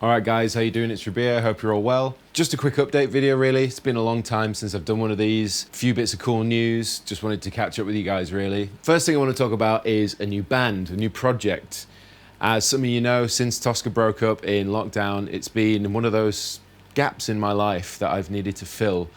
Alright guys, how you doing? It's Rabea, hope you're all well. Just a quick update video really. It's been a long time since I've done one of these. A few bits of cool news, just wanted to catch up with you guys really. First thing I want to talk about is a new band, a new project. As some of you know, since Tosca broke up in lockdown, it's been one of those gaps in my life that I've needed to fill.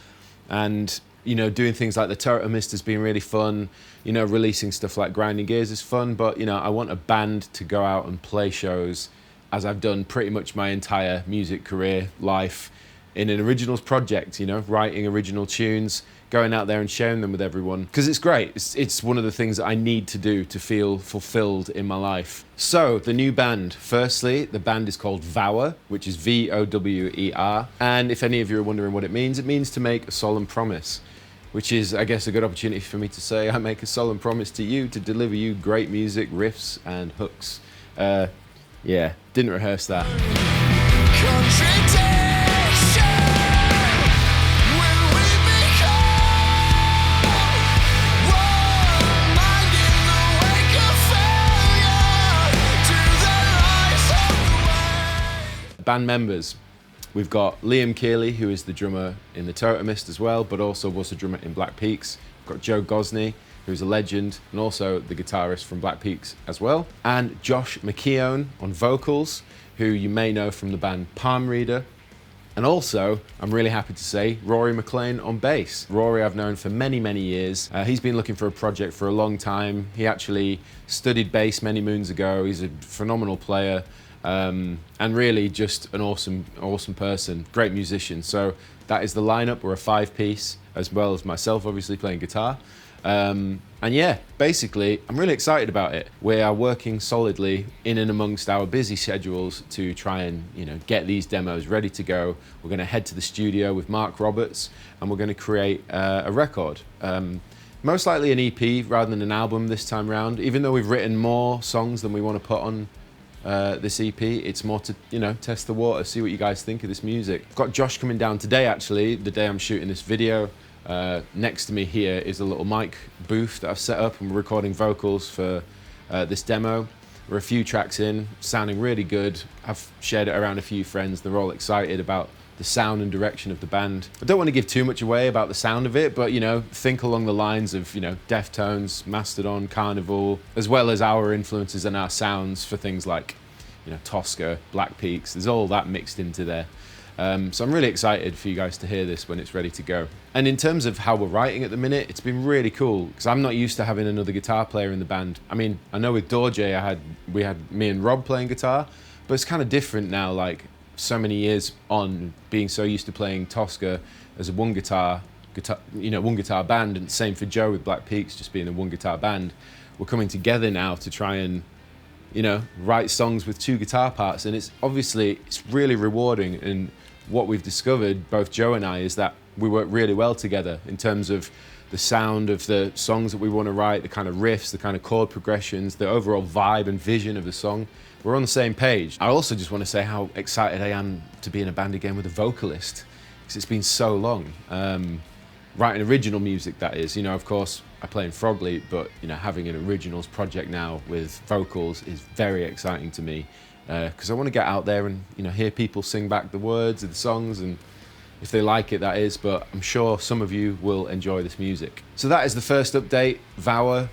And you know, doing things like the Totemist has been really fun. You know, releasing stuff like Grinding Gears is fun, but you know, I want a band to go out and play shows as I've done pretty much my entire music career life in an originals project, you know, writing original tunes, going out there and sharing them with everyone. Because it's great, it's one of the things that I need to do to feel fulfilled in my life. So, the new band. Firstly, the band is called Vower, which is V-O-W-E-R. And if any of you are wondering what it means to make a solemn promise. Which is, I guess, a good opportunity for me to say, I make a solemn promise to you to deliver you great music, riffs, and hooks. Yeah, didn't rehearse that. Band members. We've got Liam Keeley, who is the drummer in the Totemist as well, but also was the drummer in Black Peaks. We've got Joe Gosney, who's a legend, and also the guitarist from Black Peaks as well. And Josh McKeown on vocals, who you may know from the band Palm Reader. And also, I'm really happy to say, Rory McLean on bass. Rory I've known for many, many years. He's been looking for a project for a long time. He actually studied bass many moons ago. He's a phenomenal player. And really just an awesome person, great musician. So that is the lineup. We're a 5-piece, as well as myself obviously playing guitar. And yeah, basically I'm really excited about it. We are working solidly in and amongst our busy schedules to try and, you know, get these demos ready to go. We're going to head to the studio with Mark Roberts and we're going to create a record. Most likely an EP rather than an album this time round. Even though we've written more songs than we want to put on this EP, it's more to, you know, test the water, see what you guys think of this music. I've got Josh coming down today actually, the day I'm shooting this video. Next to me here is a little mic booth that I've set up and we're recording vocals for this demo. We're a few tracks in, sounding really good. I've shared it around a few friends, they're all excited about the sound and direction of the band. I don't want to give too much away about the sound of it, but you know, think along the lines of, you know, Deftones, Mastodon, Carnival, as well as our influences and our sounds for things like, you know, Tosca, Black Peaks. There's all that mixed into there. So I'm really excited for you guys to hear this when it's ready to go. And in terms of how we're writing at the minute, it's been really cool because I'm not used to having another guitar player in the band. I mean, I know with Dorje we had me and Rob playing guitar, but it's kind of different now, like so many years on, being so used to playing Tosca as a one guitar band, and same for Joe with Black Peaks, just being a one guitar band. We're coming together now to try and, you know, write songs with two guitar parts, and it's really rewarding. And what we've discovered, both Joe and I, is that we work really well together in terms of the sound of the songs that we want to write, the kind of riffs, the kind of chord progressions, the overall vibe and vision of the song. We're on the same page. I also just want to say how excited I am to be in a band again with a vocalist, because it's been so long. Writing original music, that is. You know, of course, I play in Frogleap, but you know, having an originals project now with vocals is very exciting to me, because I want to get out there and, you know, hear people sing back the words of the songs, and if they like it, that is. But I'm sure some of you will enjoy this music. So that is the first update. Vower,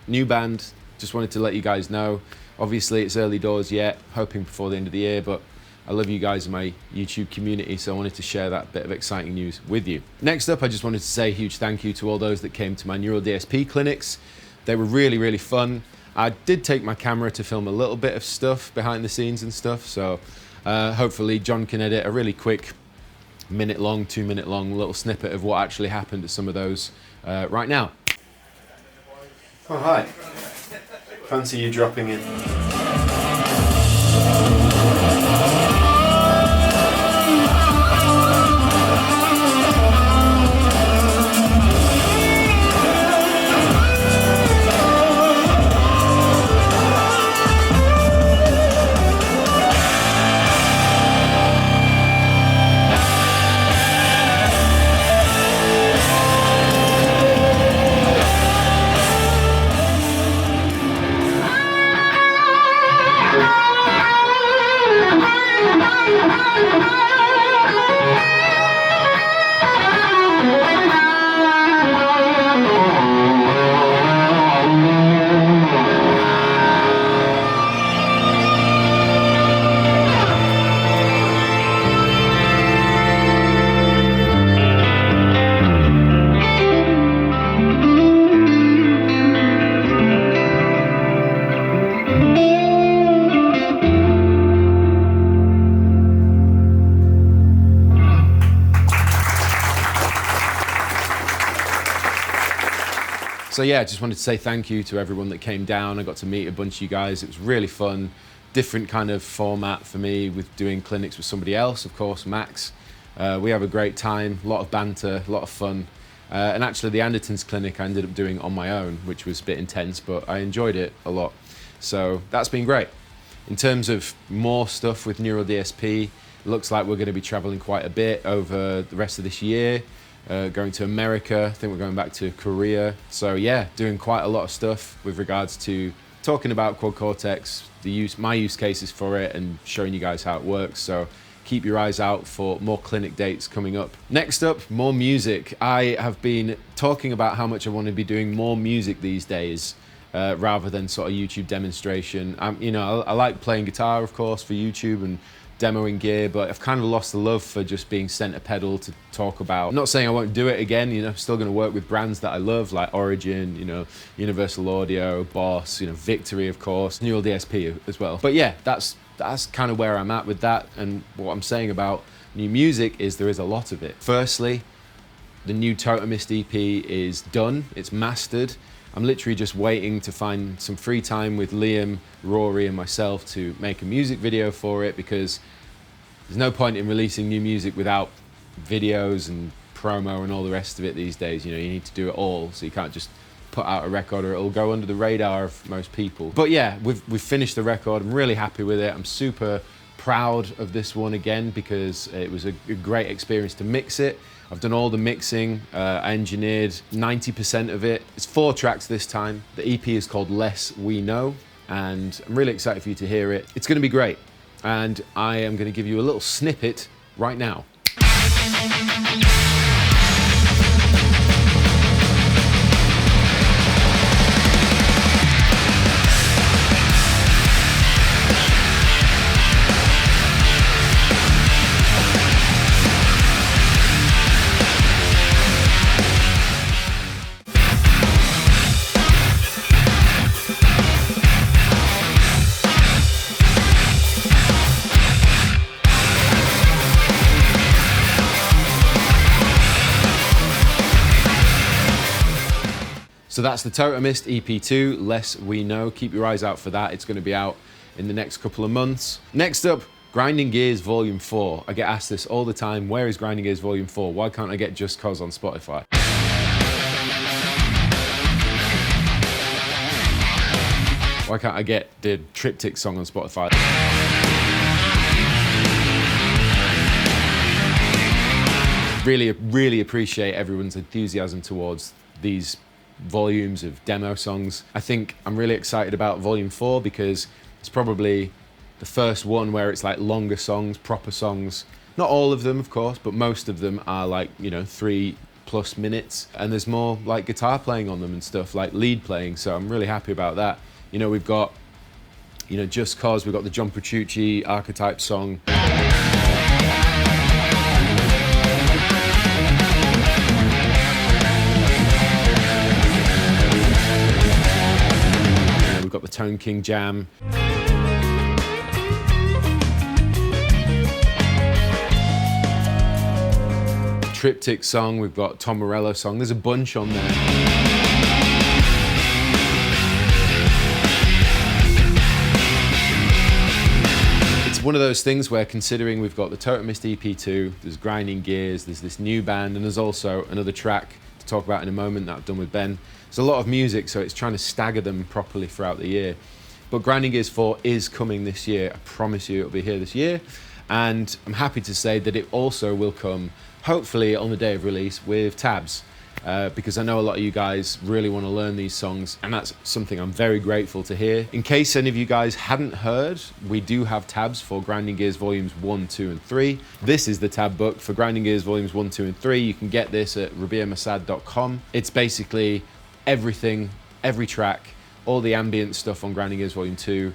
new band. Just wanted to let you guys know. Obviously, it's early doors yet, hoping before the end of the year, but I love you guys in my YouTube community, so I wanted to share that bit of exciting news with you. Next up, I just wanted to say a huge thank you to all those that came to my neural DSP clinics. They were really, really fun. I did take my camera to film a little bit of stuff behind the scenes and stuff, so hopefully John can edit a really quick minute-long, 2-minute-long little snippet of what actually happened at some of those right now. Oh, hi. Fancy you dropping in. So yeah, I just wanted to say thank you to everyone that came down. I got to meet a bunch of you guys. It was really fun. Different kind of format for me with doing clinics with somebody else, of course, Max. We have a great time, a lot of banter, a lot of fun. And actually the Andertons clinic I ended up doing on my own, which was a bit intense, but I enjoyed it a lot. So that's been great. In terms of more stuff with Neural DSP, it looks like we're going to be traveling quite a bit over the rest of this year. Going to America, I think we're going back to Korea. So yeah, doing quite a lot of stuff with regards to talking about Quad Cortex, my use cases for it, and showing you guys how it works. So keep your eyes out for more clinic dates coming up. Next up, more music. I have been talking about how much I want to be doing more music these days, rather than sort of YouTube demonstration. I like playing guitar, of course, for YouTube and demoing gear, but I've kind of lost the love for just being sent a pedal to talk about. I'm not saying I won't do it again, I'm still going to work with brands that I love, like Origin, Universal Audio, Boss, Victory, of course, Neural DSP as well. But yeah, that's kind of where I'm at with that, and what I'm saying about new music is there is a lot of it. Firstly, the new Totemist EP is done, it's mastered. I'm literally just waiting to find some free time with Liam, Rory and myself to make a music video for it, because there's no point in releasing new music without videos and promo and all the rest of it these days. You need to do it all, so you can't just put out a record or it'll go under the radar of most people. But yeah, we've finished the record. I'm really happy with it. I'm super proud of this one again, because it was a great experience to mix it. I've done all the mixing, I engineered 90% of it. It's 4 tracks this time. The EP is called Less We Know, and I'm really excited for you to hear it. It's gonna be great, and I am gonna give you a little snippet right now. So that's the Totemist EP2, Less We Know. Keep your eyes out for that. It's going to be out in the next couple of months. Next up, Grinding Gears Volume 4. I get asked this all the time. Where is Grinding Gears Volume 4? Why can't I get Just Cause on Spotify? Why can't I get the Triptych song on Spotify? Really appreciate everyone's enthusiasm towards these volumes of demo songs. I think I'm really excited about Volume 4 because it's probably the first one where it's like longer songs, proper songs. Not all of them, of course, but most of them are like, 3+ minutes. And there's more like guitar playing on them and stuff, like lead playing. So I'm really happy about that. We've got, Just Cause, we've got the John Petrucci Archetype song. We've got the Tone King Jam. Triptych song, we've got Tom Morello song. There's a bunch on there. It's one of those things where, considering we've got the Totemist EP2, there's Grinding Gears, there's this new band, and there's also another track to talk about in a moment that I've done with Ben. There's a lot of music, so it's trying to stagger them properly throughout the year. But Grinding Gears 4 is coming this year. I promise you it'll be here this year. And I'm happy to say that it also will come, hopefully on the day of release, with tabs. because I know a lot of you guys really want to learn these songs, and that's something I'm very grateful to hear. In case any of you guys hadn't heard, we do have tabs for Grinding Gears Volumes 1, 2 and 3. This is the tab book for Grinding Gears Volumes 1, 2 and 3. You can get this at rabeaafro.com. It's basically everything, every track, all the ambient stuff on Grinding Gears Volume 2.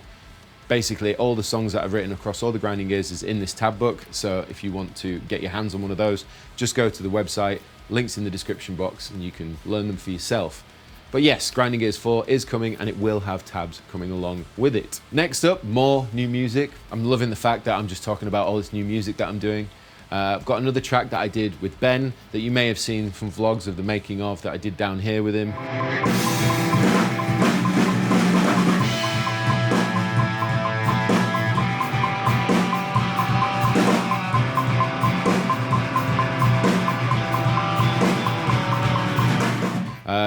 Basically, all the songs that I've written across all the Grinding Gears is in this tab book. So if you want to get your hands on one of those, just go to the website, links in the description box, and you can learn them for yourself. But yes, Grinding Gears 4 is coming, and it will have tabs coming along with it. Next up, more new music. I'm loving the fact that I'm just talking about all this new music that I'm doing. I've got another track that I did with Ben that you may have seen from vlogs of the making of that I did down here with him.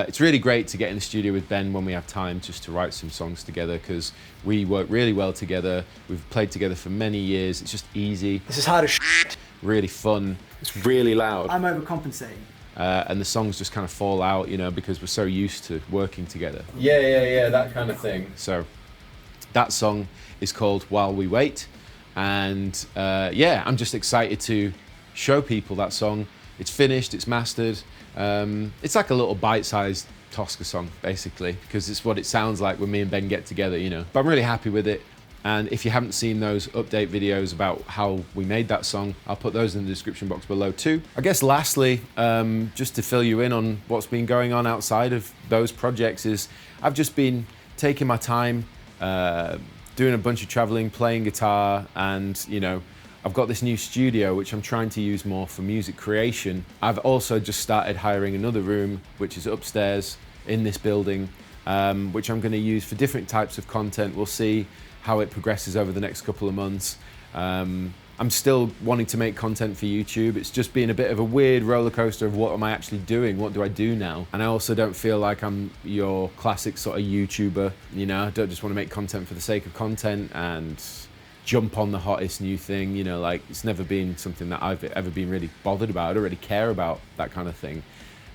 It's really great to get in the studio with Ben when we have time just to write some songs together, because we work really well together. We've played together for many years. It's just easy. This is hard as shit. Really fun. It's really loud. I'm overcompensating. And the songs just kind of fall out, you know, because we're so used to working together. Yeah, that kind of thing. So that song is called While We Wait. And yeah, I'm just excited to show people that song. It's finished, it's mastered. It's like a little bite-sized Tosca song, basically, because it's what it sounds like when me and Ben get together, you know. But I'm really happy with it. And if you haven't seen those update videos about how we made that song, I'll put those in the description box below too. I guess lastly, just to fill you in on what's been going on outside of those projects, is I've just been taking my time, doing a bunch of traveling, playing guitar, and, you know, I've got this new studio which I'm trying to use more for music creation. I've also just started hiring another room which is upstairs in this building, which I'm going to use for different types of content. We'll see how it progresses over the next couple of months. I'm still wanting to make content for YouTube. It's just been a bit of a weird roller coaster of what am I actually doing? What do I do now? And I also don't feel like I'm your classic sort of YouTuber. You know, I don't just want to make content for the sake of content and jump on the hottest new thing, you know, like it's never been something that I've ever been really bothered about. I don't really care about that kind of thing.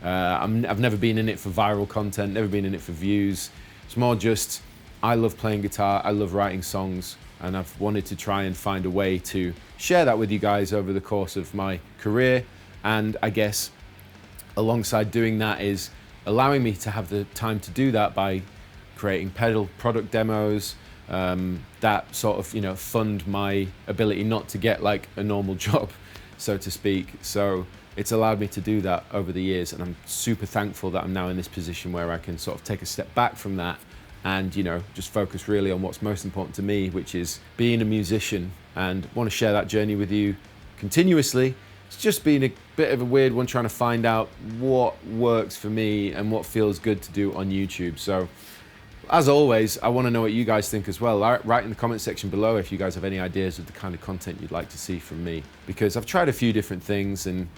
I've never been in it for viral content, never been in it for views. It's more just, I love playing guitar, I love writing songs, and I've wanted to try and find a way to share that with you guys over the course of my career. And I guess alongside doing that is allowing me to have the time to do that by creating pedal product demos, that sort of, you know, fund my ability not to get like a normal job, so to speak. So it's allowed me to do that over the years, and I'm super thankful that I'm now in this position where I can sort of take a step back from that and, you know, just focus really on what's most important to me, which is being a musician, and want to share that journey with you continuously. It's just been a bit of a weird one trying to find out what works for me and what feels good to do on YouTube. So as always, I want to know what you guys think as well. Write in the comment section below if you guys have any ideas of the kind of content you'd like to see from me, because I've tried a few different things, and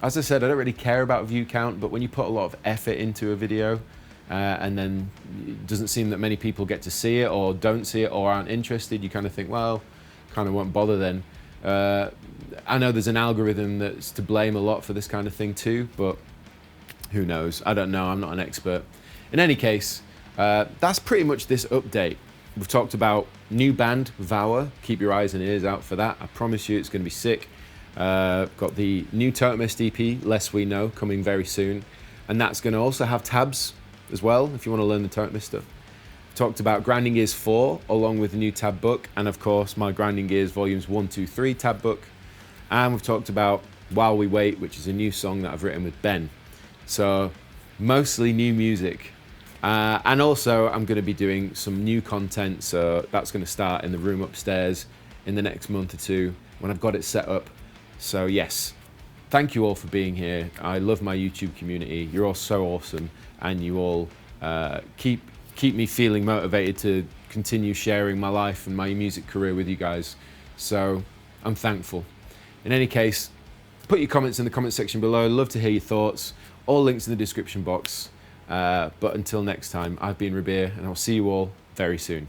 as I said, I don't really care about view count, but when you put a lot of effort into a video and then it doesn't seem that many people get to see it or don't see it or aren't interested, you kind of think, well, kind of won't bother then. I know there's an algorithm that's to blame a lot for this kind of thing too, but who knows? I don't know, I'm not an expert. In any case, that's pretty much this update. We've talked about new band, Vower. Keep your eyes and ears out for that. I promise you it's going to be sick. Got the new Totemist EP, Less We Know, coming very soon. And that's going to also have tabs as well, if you want to learn the Totemist stuff. Talked about Grinding Gears 4, along with the new tab book. And of course, my Grinding Gears Volumes 1, 2, 3 tab book. And we've talked about While We Wait, which is a new song that I've written with Ben. So, mostly new music. And also I'm going to be doing some new content, so that's going to start in the room upstairs in the next month or two when I've got it set up. So yes, thank you all for being here. I love my YouTube community. You're all so awesome, and you all keep me feeling motivated to continue sharing my life and my music career with you guys. So I'm thankful. In any case, put your comments in the comment section below. I'd love to hear your thoughts. All links in the description box. But until next time, I've been Rabea, and I'll see you all very soon.